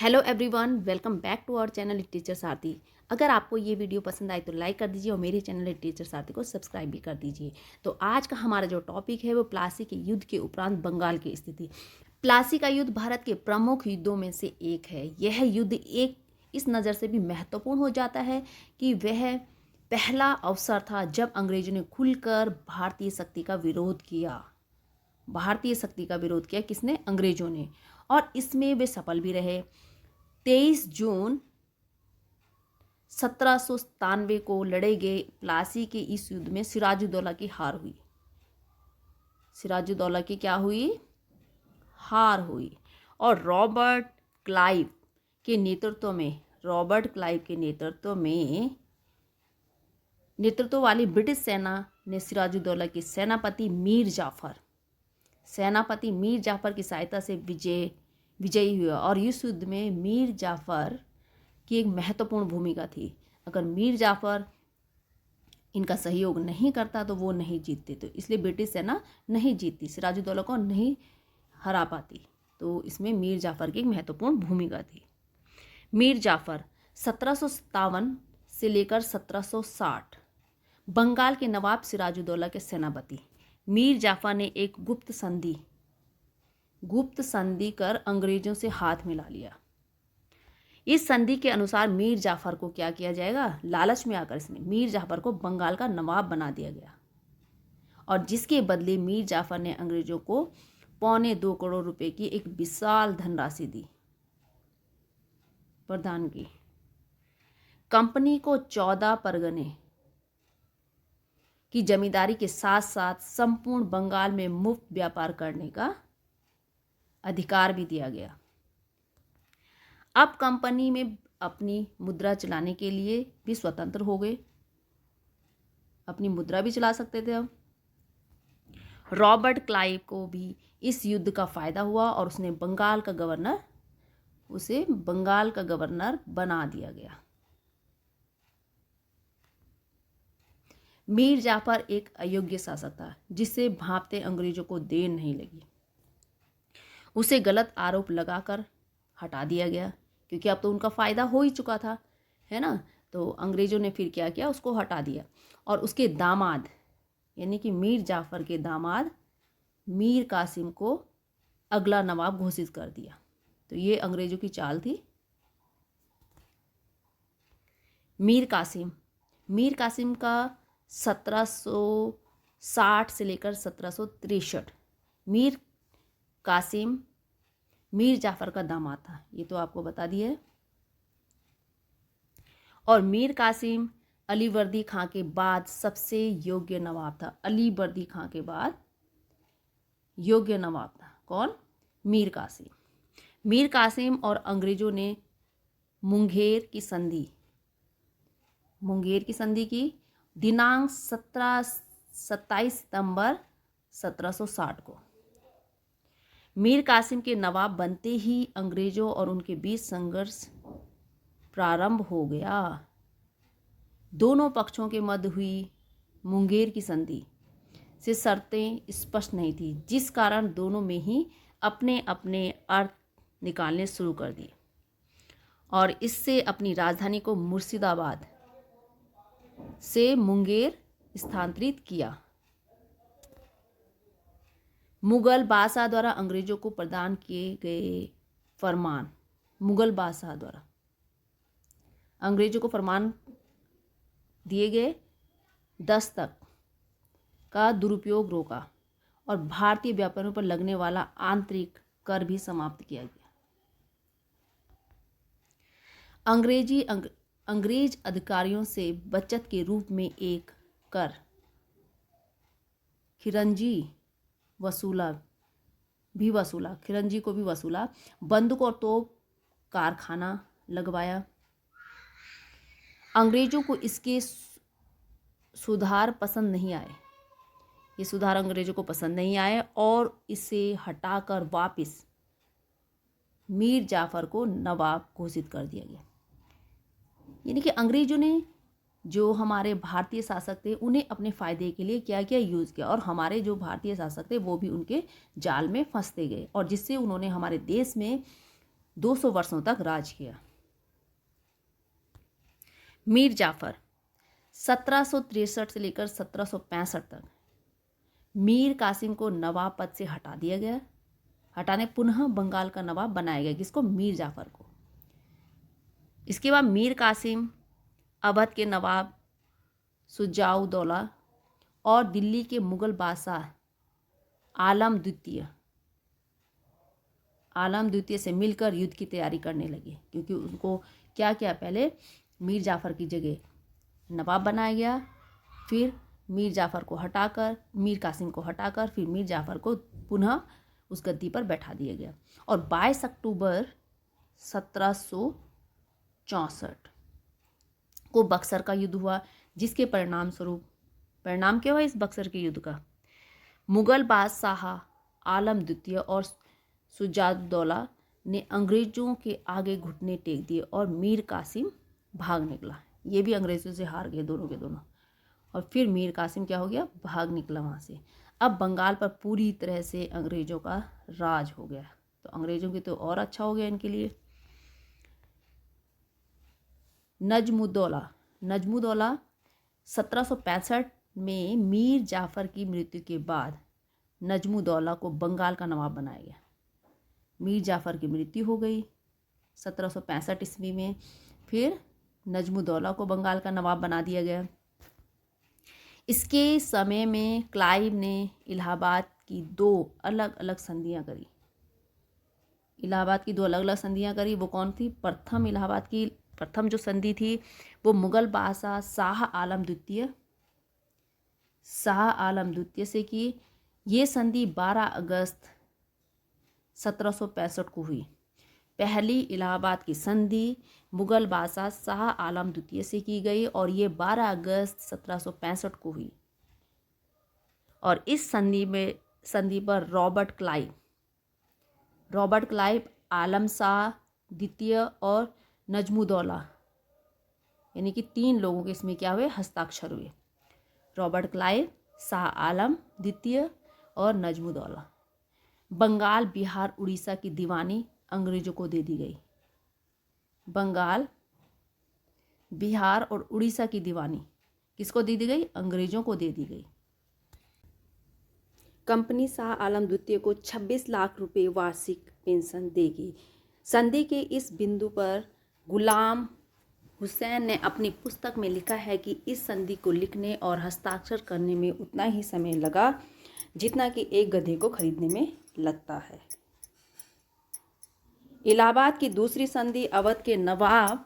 Hello everyone, welcome back to our channel teacher Sarathi. अगर आपको ये वीडियो पसंद आए तो लाइक कर दीजिए और मेरे चैनल टीचर सारथी को सब्सक्राइब भी कर दीजिए। तो आज का हमारा जो टॉपिक है वो प्लासी के युद्ध के उपरांत बंगाल की स्थिति। प्लासी का युद्ध भारत के प्रमुख युद्धों में से एक है। यह युद्ध एक इस नज़र से भी महत्वपूर्ण हो जाता है कि वह पहला अवसर था जब अंग्रेजों ने खुलकर भारतीय शक्ति का विरोध किया। भारतीय शक्ति का विरोध किया किसने? अंग्रेजों ने। और इसमें वे सफल भी रहे। 23 जून 1797 को लड़े गए प्लासी के इस युद्ध में सिराजुद्दौला की हार हुई। सिराजुद्दौला की क्या हुई? हार हुई। और रॉबर्ट क्लाइव के नेतृत्व में नेतृत्व वाली ब्रिटिश सेना ने सिराजुद्दौला के सेनापति मीर जाफर की सहायता से विजयी हुआ। और इस युद्ध में मीर जाफर की एक महत्वपूर्ण भूमिका थी। अगर मीर जाफर इनका सहयोग नहीं करता तो वो नहीं जीतते, तो इसलिए ब्रिटिश सेना नहीं जीतती, सिराजुद्दौला को नहीं हरा पाती। तो इसमें मीर जाफर की एक महत्वपूर्ण भूमिका थी। मीर जाफर 1757 से लेकर 1760 बंगाल के नवाब सिराजुद्दौला के सेनापति। मीर जाफर ने एक गुप्त संधि कर अंग्रेजों से हाथ मिला लिया। इस संधि के अनुसार मीर जाफर को क्या किया जाएगा? लालच में आकर इसने मीर जाफर को बंगाल का नवाब बना दिया गया, और जिसके बदले मीर जाफर ने अंग्रेजों को 2.25 करोड़ रुपए की एक विशाल धनराशि प्रदान की। कंपनी को 14 परगने की जमींदारी के साथ साथ संपूर्ण बंगाल में मुफ्त व्यापार करने का अधिकार भी दिया गया। अब कंपनी में अपनी मुद्रा चलाने के लिए भी स्वतंत्र हो गए, अपनी मुद्रा भी चला सकते थे। अब रॉबर्ट क्लाइव को भी इस युद्ध का फायदा हुआ और उसे बंगाल का गवर्नर बना दिया गया। मीर जाफर एक अयोग्य शासक था जिससे भांपते अंग्रेजों को देर नहीं लगी। उसे गलत आरोप लगाकर हटा दिया गया, क्योंकि अब तो उनका फ़ायदा हो ही चुका था, है ना। तो अंग्रेज़ों ने फिर क्या किया? उसको हटा दिया। और उसके दामाद यानी कि मीर जाफ़र के दामाद मीर कासिम को अगला नवाब घोषित कर दिया। तो ये अंग्रेज़ों की चाल थी। मीर कासिम का 1760 से लेकर 1763 मीर कासिम मीर जाफर का दामाद था, ये तो आपको बता दिया है। और मीर कासिम अलीवर्दी खां के बाद सबसे योग्य नवाब था। अलीवर्दी खां के बाद योग्य नवाब था कौन? मीर कासिम और अंग्रेजों ने मुंगेर की संधि की दिनांक 27 सितंबर 1760 को। मीर कासिम के नवाब बनते ही अंग्रेजों और उनके बीच संघर्ष प्रारंभ हो गया। दोनों पक्षों के मध्य हुई मुंगेर की संधि से शर्तें स्पष्ट नहीं थी, जिस कारण दोनों में ही अपने अपने अर्थ निकालने शुरू कर दिए और इससे अपनी राजधानी को मुर्शिदाबाद से मुंगेर स्थानांतरित किया। मुगल बादशाह द्वारा अंग्रेजों को प्रदान किए गए फरमान अंग्रेजों को फरमान दिए गए दस्तक का दुरुपयोग रोका और भारतीय व्यापारियों पर लगने वाला आंतरिक कर भी समाप्त किया गया। अंग्रेज अधिकारियों से बचत के रूप में एक कर खिरंजी को भी वसूला। बंदूक और तोप कारखाना लगवाया। अंग्रेजों को इसके सुधार पसंद नहीं आए। ये सुधार अंग्रेजों को पसंद नहीं आए और इसे हटाकर वापस मीर जाफर को नवाब घोषित कर दिया गया। यानी कि अंग्रेजों ने जो हमारे भारतीय शासक थे उन्हें अपने फ़ायदे के लिए क्या क्या यूज़ किया, और हमारे जो भारतीय शासक थे वो भी उनके जाल में फंसते गए, और जिससे उन्होंने हमारे देश में 200 वर्षों तक राज किया। मीर जाफर 1763 से लेकर 1765 तक मीर कासिम को नवाब पद से हटा दिया गया, हटाने पुनः बंगाल का नवाब बनाया गया, किसको? मीर जाफर को। इसके बाद मीर कासिम अवध के नवाब शुजाउद्दौला और दिल्ली के मुगल बादशाह आलम द्वितीय से मिलकर युद्ध की तैयारी करने लगे, क्योंकि उनको क्या किया, पहले मीर जाफर की जगह नवाब बनाया गया, फिर मीर जाफर को हटाकर, मीर कासिम को हटाकर फिर मीर जाफर को पुनः उस गद्दी पर बैठा दिया गया। और 22 अक्टूबर 1764 को बक्सर का युद्ध हुआ, जिसके परिणाम क्या हुआ इस बक्सर के युद्ध का? मुगल बादशाह आलम द्वितीय और शुजाउद्दौला ने अंग्रेजों के आगे घुटने टेक दिए और मीर कासिम भाग निकला। ये भी अंग्रेजों से हार गए दोनों के दोनों, और फिर मीर कासिम क्या हो गया, भाग निकला वहाँ से। अब बंगाल पर पूरी तरह से अंग्रेजों का राज हो गया, तो अंग्रेजों की तो और अच्छा हो गया इनके लिए। नजमुद्दौला 1765 में मीर जाफर की मृत्यु के बाद नजमुद्दौला को बंगाल का नवाब बनाया गया। मीर जाफर की मृत्यु हो गई 1765 ईस्वी में, फिर नजमुद्दौला को बंगाल का नवाब बना दिया गया। इसके समय में क्लाइव ने इलाहाबाद की दो अलग अलग संधियाँ करी। वो कौन थी? प्रथम जो संधि थी वो मुगल बादशाह शाह आलम द्वितीय से की। ये संधि 12 अगस्त 1765 को हुई। पहली इलाहाबाद की संधि मुगल बादशाह शाह आलम द्वितीय से की गई और ये 12 अगस्त 1765 को हुई। और इस संधि पर रॉबर्ट क्लाइव आलम शाह द्वितीय और नजमुद्दौला, यानी कि 3 लोगों के इसमें क्या हुए, हस्ताक्षर हुए। रॉबर्ट क्लाइव, शाह आलम द्वितीय और नजमुद्दौला। बंगाल, बिहार, उड़ीसा की दीवानी अंग्रेजों को दे दी गई। बंगाल, बिहार और उड़ीसा की दीवानी किसको दे दी गई? अंग्रेजों को दे दी गई। कंपनी शाह आलम द्वितीय को 26 लाख रुपए वार्षिक पेंशन देगी। संधि के इस बिंदु पर गुलाम हुसैन ने अपनी पुस्तक में लिखा है कि इस संधि को लिखने और हस्ताक्षर करने में उतना ही समय लगा जितना कि एक गधे को खरीदने में लगता है। इलाहाबाद की दूसरी संधि अवध के नवाब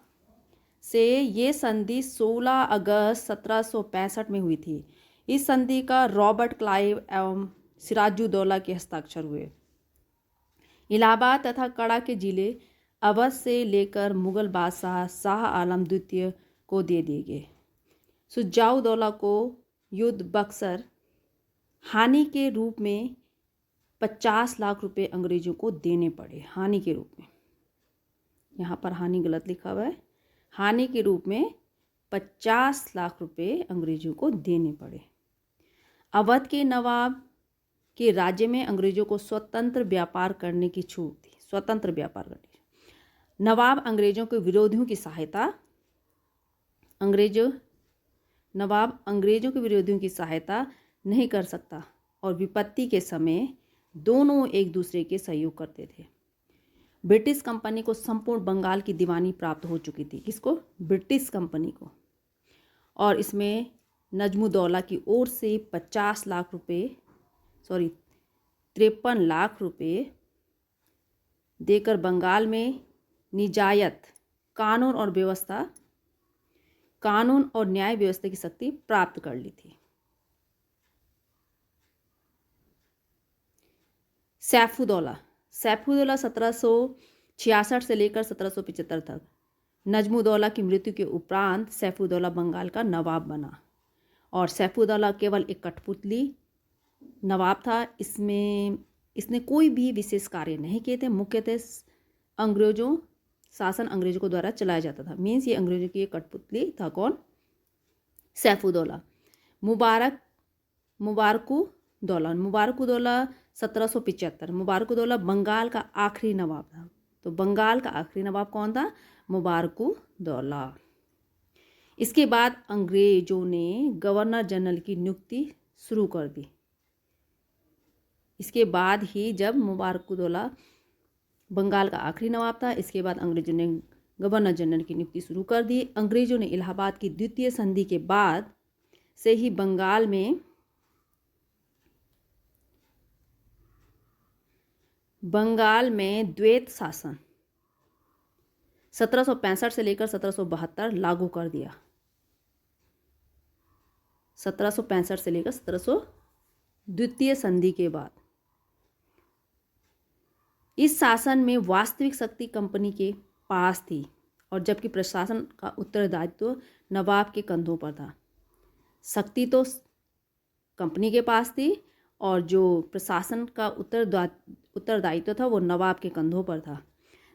से ये संधि 16 अगस्त 1765 में हुई थी। इस संधि का रॉबर्ट क्लाइव एवं सिराजुद्दौला के हस्ताक्षर हुए। इलाहाबाद तथा कड़ा के जिले अवध से लेकर मुगल बादशाह शाह आलम द्वितीय को दे दिए गए। शुजाउद्दौला को युद्ध बक्सर हानि के रूप में 50 लाख रुपए अंग्रेजों को देने पड़े। हानि के रूप में, यहाँ पर हानि गलत लिखा हुआ है, हानि के रूप में 50 लाख रुपए अंग्रेजों को देने पड़े। अवध के नवाब के राज्य में अंग्रेजों को स्वतंत्र व्यापार करने की छूट थी। स्वतंत्र व्यापार करने, नवाब अंग्रेजों के विरोधियों की सहायता नहीं कर सकता और विपत्ति के समय दोनों एक दूसरे के सहयोग करते थे। ब्रिटिश कंपनी को संपूर्ण बंगाल की दीवानी प्राप्त हो चुकी थी। किसको? ब्रिटिश कंपनी को। और इसमें नजमुद्दौला की ओर से 53 लाख रुपए देकर बंगाल में निजायत, कानून और न्याय व्यवस्था की शक्ति प्राप्त कर ली थी। सैफुद्दौला 1766 से लेकर 1775 तक। नजमुद्दौला की मृत्यु के उपरांत सैफुद्दौला बंगाल का नवाब बना और सैफुद्दौला केवल एक कठपुतली नवाब था। इसने कोई भी विशेष कार्य नहीं किए थे। मुख्यतः शासन अंग्रेजों को द्वारा चलाया जाता था। मीन्स ये अंग्रेजों की एक कठपुतली था। कौन? सैफुद्दौला। मुबारकुद्दौला 1775। मुबारकुद्दौला बंगाल का आखिरी नवाब था। तो तो बंगाल का आखिरी नवाब कौन था? मुबारकुद्दौला। इसके बाद अंग्रेजों ने गवर्नर जनरल की नियुक्ति शुरू कर दी। इसके बाद ही जब मुबारकुद्दौला बंगाल का आखिरी नवाब था, इसके बाद अंग्रेजों ने गवर्नर जनरल की नियुक्ति शुरू कर दी। अंग्रेजों ने इलाहाबाद की द्वितीय संधि के बाद से ही बंगाल में द्वैत शासन 1765 से लेकर 1772 लागू कर दिया। 1765 से लेकर 1700 द्वितीय संधि के बाद इस शासन में वास्तविक शक्ति कंपनी के पास थी और जबकि प्रशासन का उत्तरदायित्व नवाब के कंधों पर था। शक्ति तो कंपनी के पास थी और जो प्रशासन का उत्तरदायित्व था वो नवाब के कंधों पर था।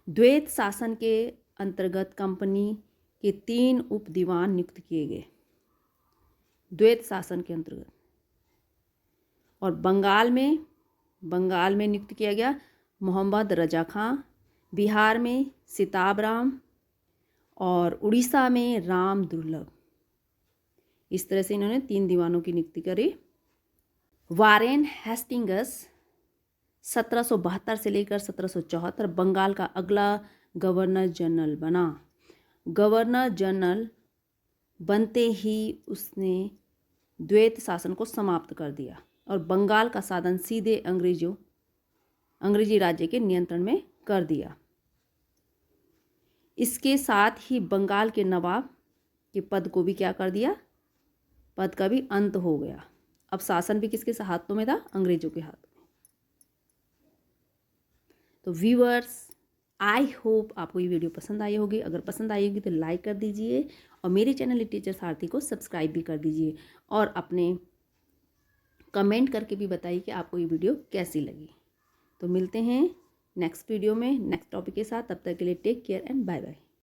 द्वैत शासन के अंतर्गत कंपनी के 3 उप दीवान नियुक्त किए गए द्वैत शासन के अंतर्गत। और बंगाल में नियुक्त किया गया मोहम्मद रजा खां, बिहार में सिताब राम और उड़ीसा में राम दुर्लभ। इस तरह से इन्होंने 3 दीवानों की नियुक्ति करी। वारेन हेस्टिंग्स 1772 से लेकर 1774 बंगाल का अगला गवर्नर जनरल बना। गवर्नर जनरल बनते ही उसने द्वैत शासन को समाप्त कर दिया और बंगाल का शासन सीधे अंग्रेजी राज्य के नियंत्रण में कर दिया। इसके साथ ही बंगाल के नवाब के पद को भी क्या कर दिया? पद का भी अंत हो गया। अब शासन भी किसके हाथों में था? अंग्रेजों के हाथों में। तो व्यूअर्स, आई होप आपको ये वीडियो पसंद आई होगी। अगर पसंद आई होगी तो लाइक कर दीजिए और मेरे चैनल लिटरेचर सारथी को सब्सक्राइब भी कर दीजिए और अपने कमेंट करके भी बताइए कि आपको ये वीडियो कैसी लगी। तो मिलते हैं नेक्स्ट वीडियो में नेक्स्ट टॉपिक के साथ। तब तक के लिए take care and bye bye.